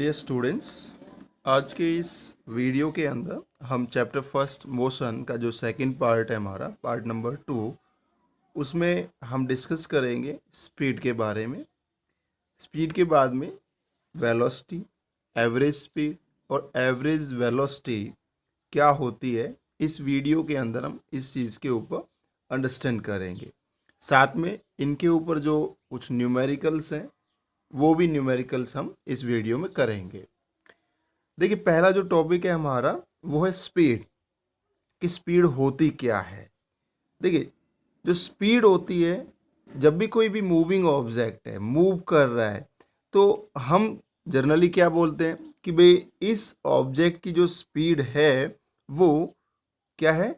Dear students, आज के इस वीडियो के अंदर हम चैप्टर फर्स्ट मोशन का जो सेकंड पार्ट है हमारा पार्ट नंबर 2, उसमें हम डिस्कस करेंगे स्पीड के बारे में। स्पीड के बाद में वेलोसिटी, एवरेज स्पीड और एवरेज वेलोसिटी क्या होती है, इस वीडियो के अंदर हम इस चीज़ के ऊपर अंडरस्टैंड करेंगे। साथ में इनके ऊपर जो कुछ न्यूमेरिकल्स हैं वो भी न्यूमेरिकल्स हम इस वीडियो में करेंगे। देखिए, पहला जो टॉपिक है हमारा वो है स्पीड, कि स्पीड होती क्या है। देखिए, जो स्पीड होती है, जब भी कोई भी मूविंग ऑब्जेक्ट है, मूव कर रहा है, तो हम जनरली क्या बोलते हैं कि भाई इस ऑब्जेक्ट की जो स्पीड है वो क्या है,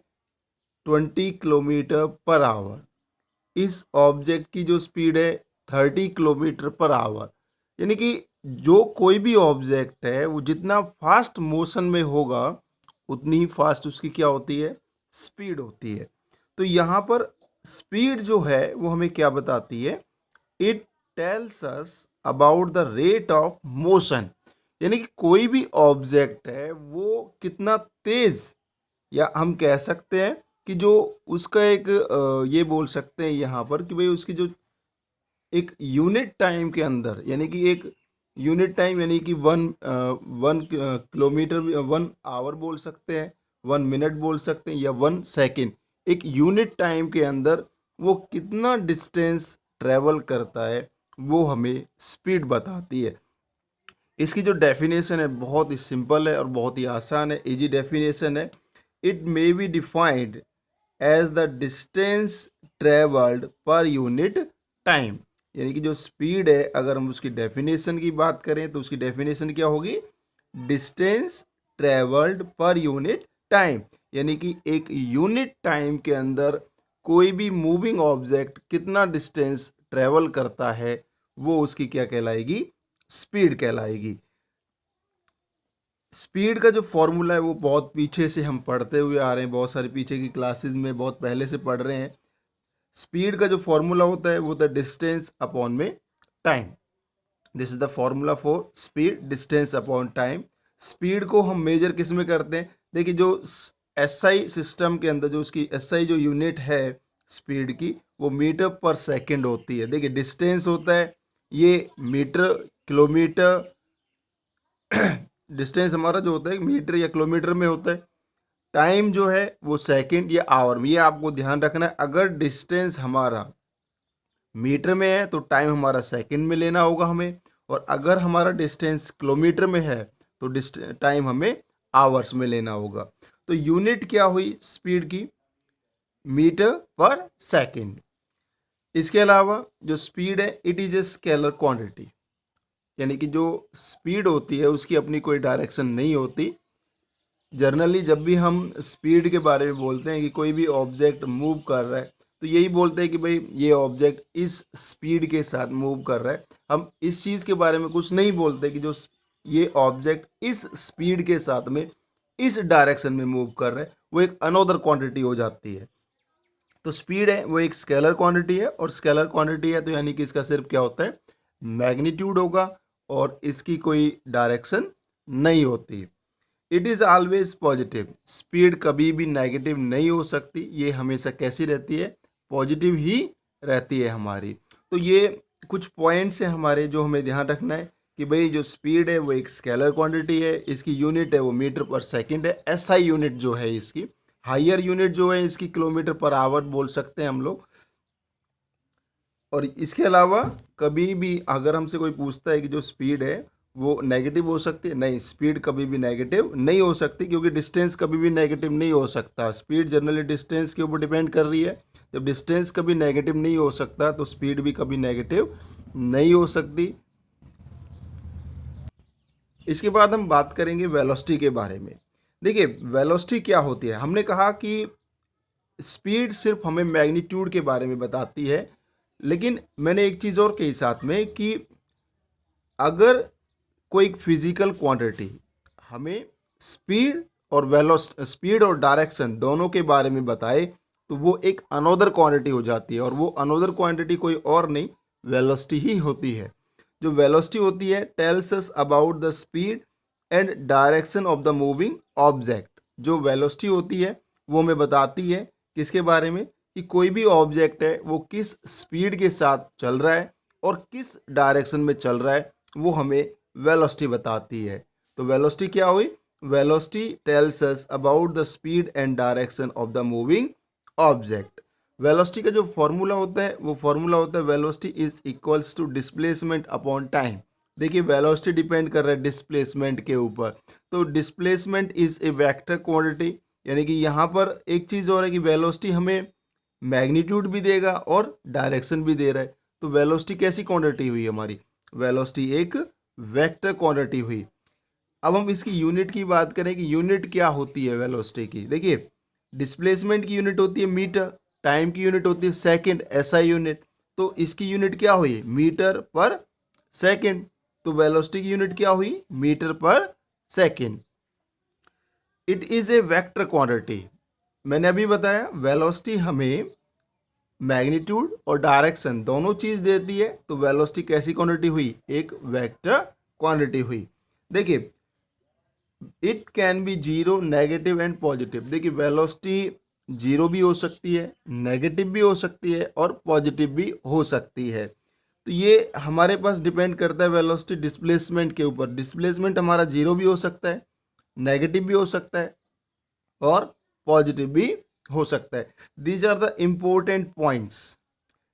20 किलोमीटर पर आवर। इस ऑब्जेक्ट की जो स्पीड है 30 किलोमीटर पर आवर। यानी कि जो कोई भी ऑब्जेक्ट है वो जितना फास्ट मोशन में होगा उतनी ही फास्ट उसकी क्या होती है, स्पीड होती है। तो यहाँ पर स्पीड जो है वो हमें क्या बताती है, it tells us about the rate of motion. यानी कि कोई भी ऑब्जेक्ट है वो कितना तेज, या हम कह सकते हैं कि जो उसका एक ये बोल सकते हैं यहाँ पर कि भाई उसकी जो एक यूनिट टाइम के अंदर, यानी कि एक यूनिट टाइम यानी कि वन किलोमीटर, 1 आवर बोल सकते हैं, 1 मिनट बोल सकते हैं, या 1 सेकेंड। एक यूनिट टाइम के अंदर वो कितना डिस्टेंस ट्रेवल करता है वो हमें स्पीड बताती है। इसकी जो डेफिनेशन है बहुत ही सिंपल है और बहुत ही आसान है, इजी डेफिनेशन है। It may be defined as the distance travelled per unit time. यानी कि जो स्पीड है, अगर हम उसकी डेफिनेशन की बात करें तो उसकी डेफिनेशन क्या होगी, distance travelled per unit time. यानी कि एक यूनिट टाइम के अंदर कोई भी मूविंग ऑब्जेक्ट कितना डिस्टेंस ट्रेवल करता है वो उसकी क्या कहलाएगी, स्पीड कहलाएगी। स्पीड का जो फॉर्मूला है वो बहुत पीछे से हम पढ़ते हुए आ रहे हैं, बहुत सारे पीछे की क्लासेस में बहुत पहले से पढ़ रहे हैं। स्पीड का जो फॉर्मूला होता है वो द डिस्टेंस अपॉन में time. This is the formula for speed, distance upon time. Speed को हम मेजर किस में करते हैं, देखिए जो एसआई सिस्टम के अंदर जो उसकी एसआई जो यूनिट है स्पीड की वो मीटर पर सेकेंड होती है। देखिए डिस्टेंस होता है ये मीटर, किलोमीटर, डिस्टेंस हमारा जो होता है मीटर या किलोमीटर में होता है। टाइम जो है वो सेकंड या आवर में, ये आपको ध्यान रखना है। अगर डिस्टेंस हमारा मीटर में है तो टाइम हमारा सेकंड में लेना होगा हमें, और अगर हमारा डिस्टेंस किलोमीटर में है तो टाइम हमें आवर्स में लेना होगा। तो यूनिट क्या हुई स्पीड की, मीटर पर सेकंड। इसके अलावा जो स्पीड है it is a scalar quantity. यानी कि जो स्पीड होती है उसकी अपनी कोई डायरेक्शन नहीं होती। जनरली जब भी हम स्पीड के बारे में बोलते हैं कि कोई भी ऑब्जेक्ट मूव कर रहा है तो यही बोलते हैं कि भाई ये ऑब्जेक्ट इस स्पीड के साथ मूव कर रहा है। हम इस चीज़ के बारे में कुछ नहीं बोलते कि जो ये ऑब्जेक्ट इस स्पीड के साथ में इस डायरेक्शन में मूव कर रहा है, वो एक अनोदर क्वांटिटी हो जाती है। तो स्पीड है वो एक स्केलर क्वांटिटी है, और स्केलर क्वांटिटी है तो यानी कि इसका सिर्फ क्या होता है, मैग्नीट्यूड होगा, और इसकी कोई डायरेक्शन नहीं होती। It is always positive. Speed कभी भी नेगेटिव नहीं हो सकती, ये हमेशा कैसी रहती है, पॉजिटिव ही रहती है हमारी। तो ये कुछ पॉइंट्स हैं हमारे जो हमें ध्यान रखना है कि भाई जो स्पीड है वो एक स्केलर क्वांटिटी है, इसकी यूनिट है वो मीटर पर सेकंड है, एसआई यूनिट जो है इसकी। हायर यूनिट जो है इसकी किलोमीटर पर आवर बोल सकते हैं हम लोग। और इसके अलावा कभी भी अगर हमसे कोई पूछता है कि जो स्पीड है वो नेगेटिव हो सकती है, नहीं, स्पीड कभी भी नेगेटिव नहीं हो सकती, क्योंकि डिस्टेंस कभी भी नेगेटिव नहीं हो सकता। स्पीड जनरली डिस्टेंस के ऊपर डिपेंड कर रही है। जब डिस्टेंस कभी नेगेटिव नहीं हो सकता तो स्पीड भी कभी नेगेटिव नहीं हो सकती। इसके बाद हम बात करेंगे वेलोसिटी के बारे में। देखिए वेलोसिटी क्या होती है, हमने कहा कि स्पीड सिर्फ हमें मैग्नीट्यूड के बारे में बताती है, लेकिन मैंने एक चीज़ और कही साथ में कि अगर कोई फिजिकल क्वांटिटी हमें स्पीड और स्पीड और डायरेक्शन दोनों के बारे में बताए तो वो एक अनोदर क्वांटिटी हो जाती है, और वो अनोदर क्वांटिटी कोई और नहीं वेलोसिटी ही होती है। जो वेलोसिटी होती है tales us about the speed and direction of the moving object. जो वेलोसिटी होती है वो हमें बताती है किसके बारे में, कि कोई भी ऑब्जेक्ट है वो किस स्पीड के साथ चल रहा है और किस डायरेक्शन में चल रहा है, वो हमें वेलोसिटी बताती है। तो वेलोसिटी क्या हुई, velocity tells us about the speed and direction of the moving object. Velocity का जो फॉर्मूला होता है वो फॉर्मूला होता है velocity is equals to displacement upon time. देखिए वेलोसिटी डिपेंड कर रहा है डिस्प्लेसमेंट के ऊपर, तो displacement is a vector quantity, यानी कि यहाँ पर एक चीज़ और है कि वेलोसिटी हमें मैग्नीट्यूड भी देगा और डायरेक्शन भी दे रहा है। तो वेलोसिटी कैसी क्वांटिटी हुई हमारी, वेलोसिटी एक वेक्टर क्वांटिटी हुई। अब हम इसकी यूनिट की बात करें कि यूनिट क्या होती है वेलोसिटी की। देखिए डिस्प्लेसमेंट की यूनिट होती है मीटर, टाइम की यूनिट होती है सेकंड, एसआई यूनिट। तो इसकी यूनिट क्या हुई, मीटर पर सेकंड। तो वेलोसिटी की यूनिट क्या हुई, मीटर पर second. It is a vector quantity. मैंने अभी बताया वेलोसिटी हमें मैग्नीट्यूड और डायरेक्शन दोनों चीज देती है, तो वेलोसिटी कैसी क्वांटिटी हुई, एक वेक्टर क्वांटिटी हुई। देखिए it can be zero, negative and positive. देखिए वेलोसिटी जीरो भी हो सकती है, नेगेटिव भी हो सकती है और पॉजिटिव भी हो सकती है। तो ये हमारे पास डिपेंड करता है वेलोसिटी डिस्प्लेसमेंट के ऊपर। डिस्प्लेसमेंट हमारा जीरो भी हो सकता है, नेगेटिव भी हो सकता है और पॉजिटिव भी हो सकता है। These are the important points.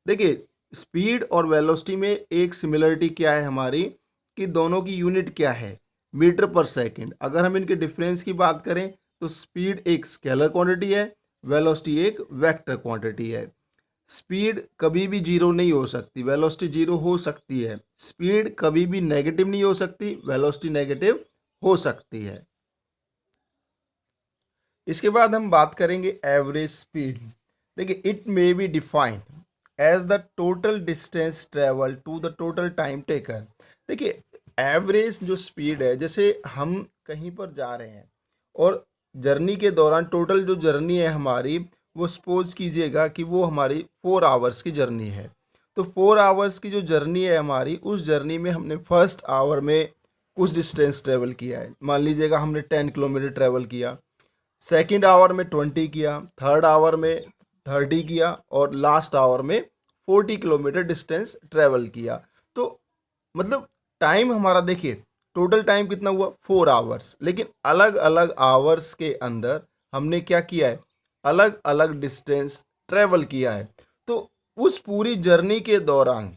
देखिए स्पीड और वेलोसिटी में एक सिमिलरिटी क्या है हमारी, कि दोनों की यूनिट क्या है, मीटर पर सेकंड। अगर हम इनके डिफरेंस की बात करें तो स्पीड एक स्केलर क्वांटिटी है, वेलोसिटी एक वेक्टर क्वांटिटी है। स्पीड कभी भी जीरो नहीं हो सकती, वेलोसिटी जीरो हो सकती है। स्पीड कभी भी नेगेटिव नहीं हो सकती, वेलोसिटी नेगेटिव हो सकती है। इसके बाद हम बात करेंगे एवरेज स्पीड। देखिए it may be defined as the total distance travel to the total time taken. देखिए एवरेज जो स्पीड है, जैसे हम कहीं पर जा रहे हैं और जर्नी के दौरान टोटल जो जर्नी है हमारी, वो सपोज कीजिएगा कि वो हमारी 4 आवर्स की जर्नी है। तो 4 आवर्स की जो जर्नी है हमारी, उस जर्नी में हमने फर्स्ट आवर में कुछ डिस्टेंस ट्रेवल किया है, मान लीजिएगा हमने 10 किलोमीटर ट्रेवल किया, सेकेंड आवर में 20 किया, थर्ड आवर में 30 किया और लास्ट आवर में 40 किलोमीटर डिस्टेंस ट्रेवल किया। तो मतलब टाइम हमारा देखिए टोटल टाइम कितना हुआ 4 आवर्स, लेकिन अलग अलग आवर्स के अंदर हमने क्या किया है, अलग अलग डिस्टेंस ट्रेवल किया है। तो उस पूरी जर्नी के दौरान,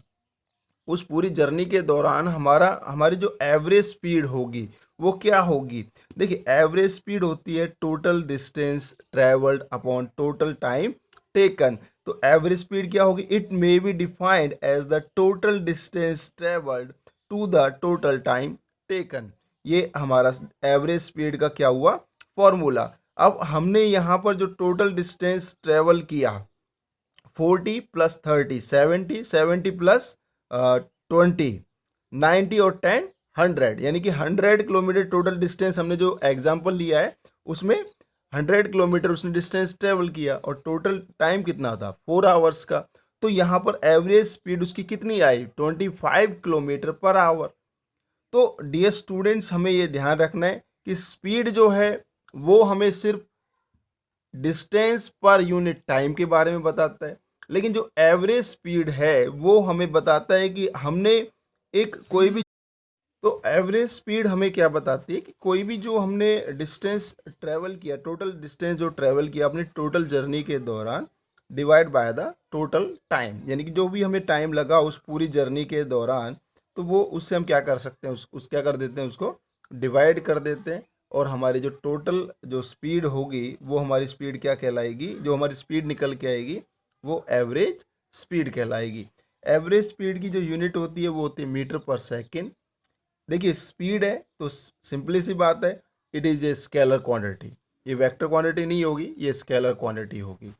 उस पूरी जर्नी के दौरान हमारी जो एवरेज स्पीड होगी वो क्या होगी। देखिए एवरेज स्पीड होती है total distance travelled upon total time taken. तो एवरेज स्पीड क्या होगी, it may be defined as the total distance travelled to the total time taken. ये हमारा एवरेज स्पीड का क्या हुआ, फॉर्मूला। अब हमने यहाँ पर जो टोटल डिस्टेंस ट्रेवल किया 40 प्लस 30 70, 70 प्लस 20 90 और 10 100, यानी कि 100 किलोमीटर टोटल डिस्टेंस हमने जो एग्जाम्पल लिया है उसमें 100 किलोमीटर उसने डिस्टेंस ट्रेवल किया और टोटल टाइम कितना था 4 आवर्स का। तो यहाँ पर एवरेज स्पीड उसकी कितनी आई 25 किलोमीटर पर आवर। तो डियर स्टूडेंट्स हमें ये ध्यान रखना है कि स्पीड जो है वो हमें सिर्फ डिस्टेंस पर यूनिट टाइम के बारे में बताता है, लेकिन जो एवरेज स्पीड है वो हमें बताता है कि हमने एक कोई भी, तो एवरेज स्पीड हमें क्या बताती है कि कोई भी जो हमने डिस्टेंस ट्रेवल किया, टोटल डिस्टेंस जो ट्रेवल किया अपनी टोटल जर्नी के दौरान, divide by the total time, यानी कि जो भी हमें टाइम लगा उस पूरी जर्नी के दौरान, तो वो उससे हम क्या कर सकते हैं, उस क्या कर देते हैं, उसको डिवाइड कर देते हैं और हमारी जो टोटल जो स्पीड होगी वो हमारी स्पीड क्या कहलाएगी, जो हमारी स्पीड निकल के आएगी वो एवरेज स्पीड कहलाएगी। एवरेज स्पीड की जो यूनिट होती है वो होती है मीटर पर सेकेंड। देखिए स्पीड है तो सिंपली सी बात है, it is a scalar quantity, ये वेक्टर क्वांटिटी नहीं होगी, ये स्केलर क्वांटिटी होगी।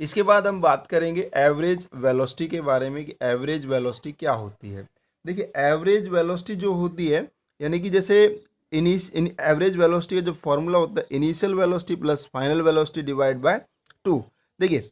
इसके बाद हम बात करेंगे एवरेज वेलोसिटी के बारे में कि एवरेज वेलोसिटी क्या होती है। देखिए एवरेज वेलोसिटी जो होती है, यानी कि जैसे एवरेज वेलोसिटी का जो फॉर्मूला होता है initial velocity plus final velocity divide by 2। देखिए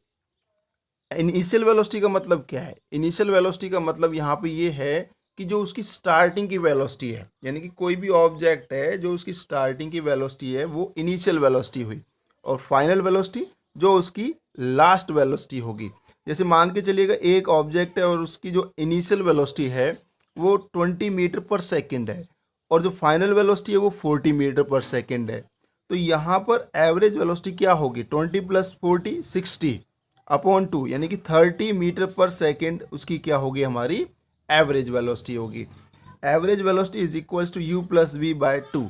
इनिशियल वेलोसिटी का मतलब क्या है? इनिशियल वेलोसिटी का मतलब यहाँ पे ये है कि जो उसकी स्टार्टिंग की वेलोसिटी है, यानी कि कोई भी ऑब्जेक्ट है जो उसकी स्टार्टिंग की वेलोसिटी है वो इनिशियल वेलोसिटी हुई, और फाइनल वेलोसिटी जो उसकी लास्ट वेलोसिटी होगी। जैसे मान के चलिएगा एक ऑब्जेक्ट है और उसकी जो इनिशियल वेलोसिटी है वो 20 मीटर पर सेकेंड है, और जो फाइनल वेलोसिटी है वो 40 मीटर पर सेकेंड है। तो यहाँ पर एवरेज वेलोसिटी क्या होगी? 20 + 40 60 अपॉन 2, यानी कि 30 मीटर पर सेकेंड उसकी क्या होगी? हमारी एवरेज वेलोसिटी होगी। Average velocity is equals to u + v/2।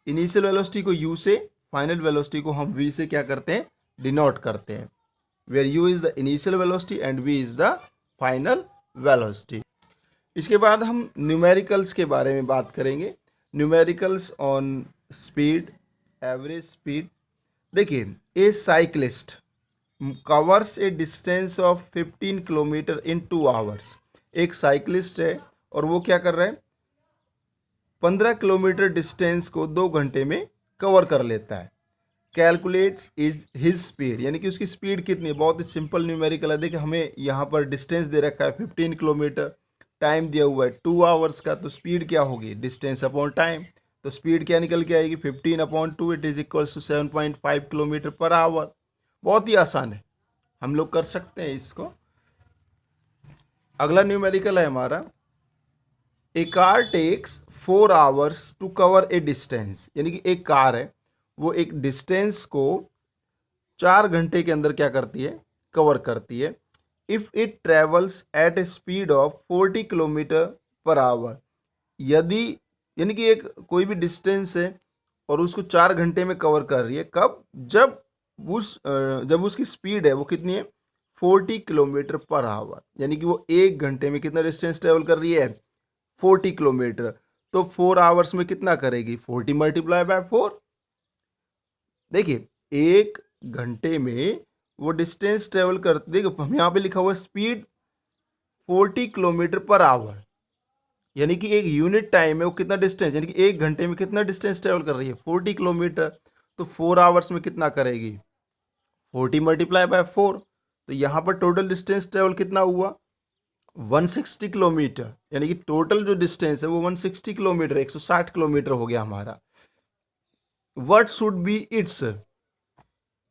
Initial velocity को u से, फाइनल वेलोसिटी को हम v से क्या करते हैं? डिनोट करते हैं, where u is the initial velocity and v is the final velocity. इसके बाद हम न्यूमेरिकल्स के बारे में बात करेंगे। Numericals on speed, average speed. देखिए, a cyclist covers a distance of 15 kilometre in 2 hours. एक साइक्लिस्ट है और वो क्या कर रहा है? 15 किलोमीटर डिस्टेंस को 2 घंटे में कवर कर लेता है। कैलकुलेट्स इज हिज स्पीड, यानी कि उसकी स्पीड कितनी है? बहुत ही सिंपल न्यूमेरिकल है। देखिए, हमें यहाँ पर डिस्टेंस दे रखा है 15 किलोमीटर, टाइम दिया हुआ है 2 आवर्स का, तो स्पीड क्या होगी? Distance upon time. तो स्पीड क्या निकल के आएगी? 15/2, it is equals to 7.5 kilometre per hour. बहुत ही आसान है, हम लोग कर सकते हैं इसको। अगला न्यूमेरिकल है हमारा, a car takes 4 hours to cover a distance, यानी कि एक कार है वो एक डिस्टेंस को 4 घंटे के अंदर क्या करती है? कवर करती है। If it travels eight A speed of 40 kilometre per our. यदि, यानी कि एक कोई भी डिस्टेंस है और उसको 4 घंटे में कवर कर रही है, कब? जब उसकी स्पीड है वो कितनी है? 40 किलोमीटर पर आवर, यानी कि वो 1 घंटे में कितना डिस्टेंस ट्रेवल कर रही है? 40 किलोमीटर। तो 4 आवर्स में कितना करेगी? 40 × 4। देखिए, 1 घंटे में वो डिस्टेंस ट्रेवल करती, देखो हम यहाँ पे लिखा हुआ है स्पीड 40 किलोमीटर पर आवर, यानी कि एक यूनिट टाइम है वो कितना डिस्टेंस, यानी कि 1 घंटे में कितना डिस्टेंस ट्रेवल कर रही है? 40 किलोमीटर। तो 4 आवर्स में कितना करेगी? 40 × 4। तो यहाँ पर टोटल डिस्टेंस ट्रेवल कितना हुआ? 160 किलोमीटर, यानी कि टोटल जो डिस्टेंस है वो 160 किलोमीटर, 160 किलोमीटर हो गया हमारा। What should be its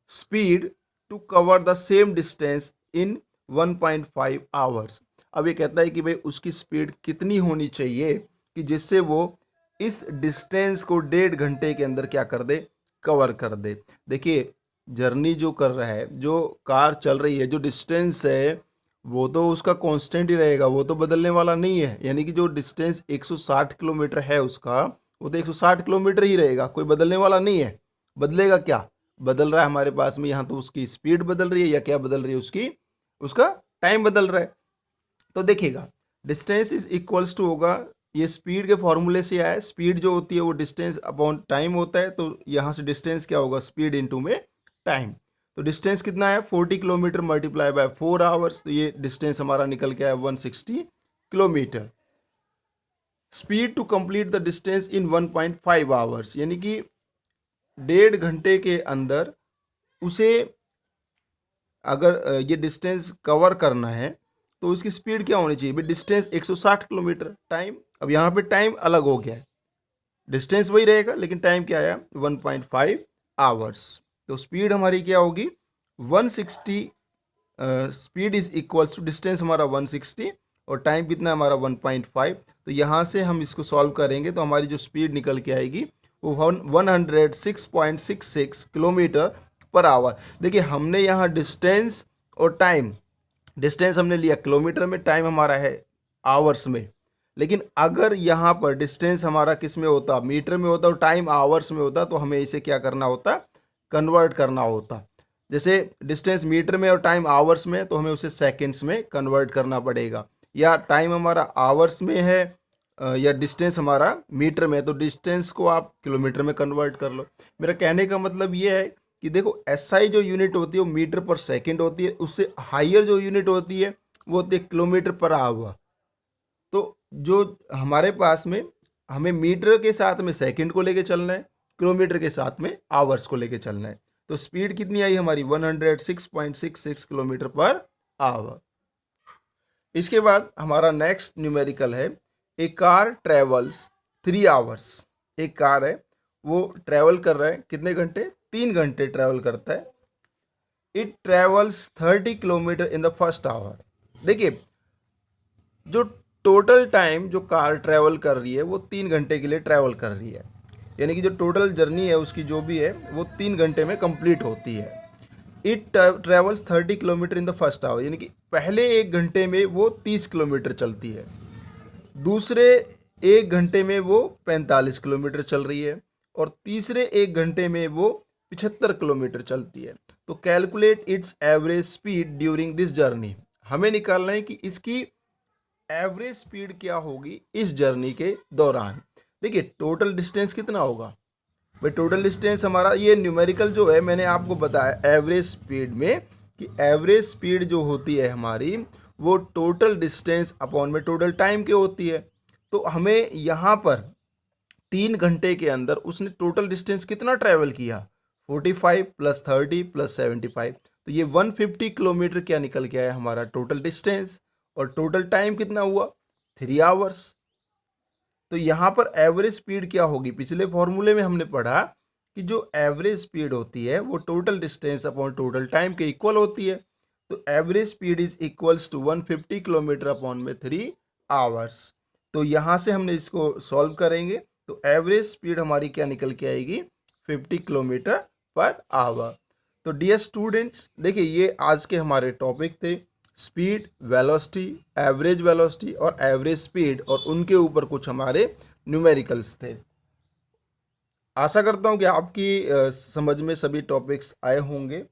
speed to cover the same distance in 1.5 hours. अब ये कहता है कि भाई उसकी स्पीड कितनी होनी चाहिए कि जिससे वो इस डिस्टेंस को 1.5 घंटे के अंदर क्या कर दे? कवर कर दे। देखिए, जर्नी जो कर रहा है, जो कार चल रही है, जो डिस्टेंस है वो तो उसका कांस्टेंट ही रहेगा, वो तो बदलने वाला नहीं है। यानी कि जो डिस्टेंस 160 किलोमीटर है उसका, वो तो 160 किलोमीटर ही रहेगा, कोई बदलने वाला नहीं है। बदलेगा क्या? बदल रहा है हमारे पास में यहाँ तो उसकी स्पीड बदल रही है, या क्या बदल रही है? उसका टाइम बदल रहा है। तो देखिएगा, डिस्टेंस इज इक्वल्स टू होगा, ये स्पीड के फॉर्मूले से आया है। स्पीड जो होती है वो डिस्टेंस अपॉन टाइम होता है, तो यहाँ से डिस्टेंस क्या होगा? स्पीड इनटू में टाइम। तो डिस्टेंस कितना है? 40 किलोमीटर × 4 आवर्स, तो ये डिस्टेंस हमारा निकल के आया 160 kilometre. Speed to complete the distance in 1.5 hours, यानी कि 1.5 घंटे के अंदर उसे अगर ये डिस्टेंस कवर करना है तो उसकी स्पीड क्या होनी चाहिए? भाई डिस्टेंस 160 किलोमीटर, टाइम, अब यहाँ पे टाइम अलग हो गया है, डिस्टेंस वही रहेगा लेकिन टाइम क्या आया? 1.5 आवर्स। तो स्पीड हमारी क्या होगी? 160, speed is equals to distance हमारा 160 और टाइम कितना है हमारा? 1.5। तो यहाँ से हम इसको सॉल्व करेंगे तो हमारी जो स्पीड निकल के आएगी वो 106.66 किलोमीटर पर आवर। देखिए, हमने यहाँ डिस्टेंस और टाइम, डिस्टेंस हमने लिया किलोमीटर में, टाइम हमारा है आवर्स में। लेकिन अगर यहाँ पर डिस्टेंस हमारा किस में होता? मीटर में होता, और टाइम आवर्स में होता, तो हमें इसे क्या करना होता? कन्वर्ट करना होता। जैसे डिस्टेंस मीटर में और टाइम आवर्स में, तो हमें उसे सेकंड्स में कन्वर्ट करना पड़ेगा। या टाइम हमारा आवर्स में है या डिस्टेंस हमारा मीटर में है, तो डिस्टेंस को आप किलोमीटर में कन्वर्ट कर लो। मेरा कहने का मतलब ये है कि देखो, एसआई जो यूनिट होती है वो मीटर पर सेकंड होती है, उससे हायर जो यूनिट होती है वो होती है किलोमीटर पर आवर। तो जो हमारे पास में, हमें मीटर के साथ में सेकंड को लेके चलना है, किलोमीटर के साथ में आवर्स को लेके चलना है। तो स्पीड कितनी आई हमारी? 106.66 किलोमीटर पर आवर। इसके बाद हमारा नेक्स्ट न्यूमेरिकल है ए कार ट्रेवल्स 3 आवर्स। एक कार है, वो ट्रेवल कर रहा है कितने घंटे? 3 घंटे ट्रेवल करता है। It travels 30 kilometre in the first hour. देखिए, जो टोटल टाइम जो कार ट्रैवल कर रही है वो 3 घंटे के लिए ट्रैवल कर रही है, यानी कि जो टोटल जर्नी है उसकी जो भी है वो 3 घंटे में कंप्लीट होती है। It travels 30 kilometre in the first hour, यानी कि पहले 1 घंटे में वो 30 किलोमीटर चलती है, दूसरे 1 घंटे में वो 45 किलोमीटर चल रही है, और तीसरे 1 घंटे में वो 75 किलोमीटर चलती है। तो calculate its average speed during this journey. हमें निकालना है कि इसकी एवरेज स्पीड क्या होगी इस जर्नी के दौरान। देखिए, टोटल डिस्टेंस कितना होगा भाई? टोटल डिस्टेंस हमारा ये न्यूमेरिकल जो है मैंने आपको बताया एवरेज स्पीड में, कि एवरेज स्पीड जो होती है हमारी वो टोटल डिस्टेंस अपॉन में टोटल टाइम के होती है। तो हमें यहाँ पर 3 घंटे के अंदर उसने टोटल डिस्टेंस कितना ट्रेवल किया? 45 + 30 + 75, तो ये 150 किलोमीटर क्या निकल के आया हमारा टोटल डिस्टेंस, और टोटल टाइम कितना हुआ? 3 आवर्स। तो यहाँ पर एवरेज स्पीड क्या होगी? पिछले फॉर्मूले में हमने पढ़ा कि जो एवरेज स्पीड होती है वो total distance upon total time के इक्वल होती है। तो average speed is equals to 150 kilometre upon में 3 आवर्स। तो यहाँ से हमने इसको सॉल्व करेंगे तो एवरेज स्पीड हमारी क्या निकल के आएगी? 50 किलोमीटर पर आवर। तो डियर स्टूडेंट्स, देखिए ये आज के हमारे टॉपिक थे, स्पीड, वेलोसिटी, एवरेज वेलोसिटी और एवरेज स्पीड, और उनके ऊपर कुछ हमारे न्यूमेरिकल्स थे। आशा करता हूँ कि आपकी समझ में सभी टॉपिक्स आए होंगे।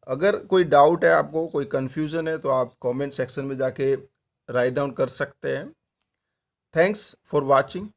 अगर कोई डाउट है आपको, कोई कन्फ्यूज़न है, तो आप कमेंट सेक्शन में जाके राइट डाउन कर सकते हैं। Thanks for watching.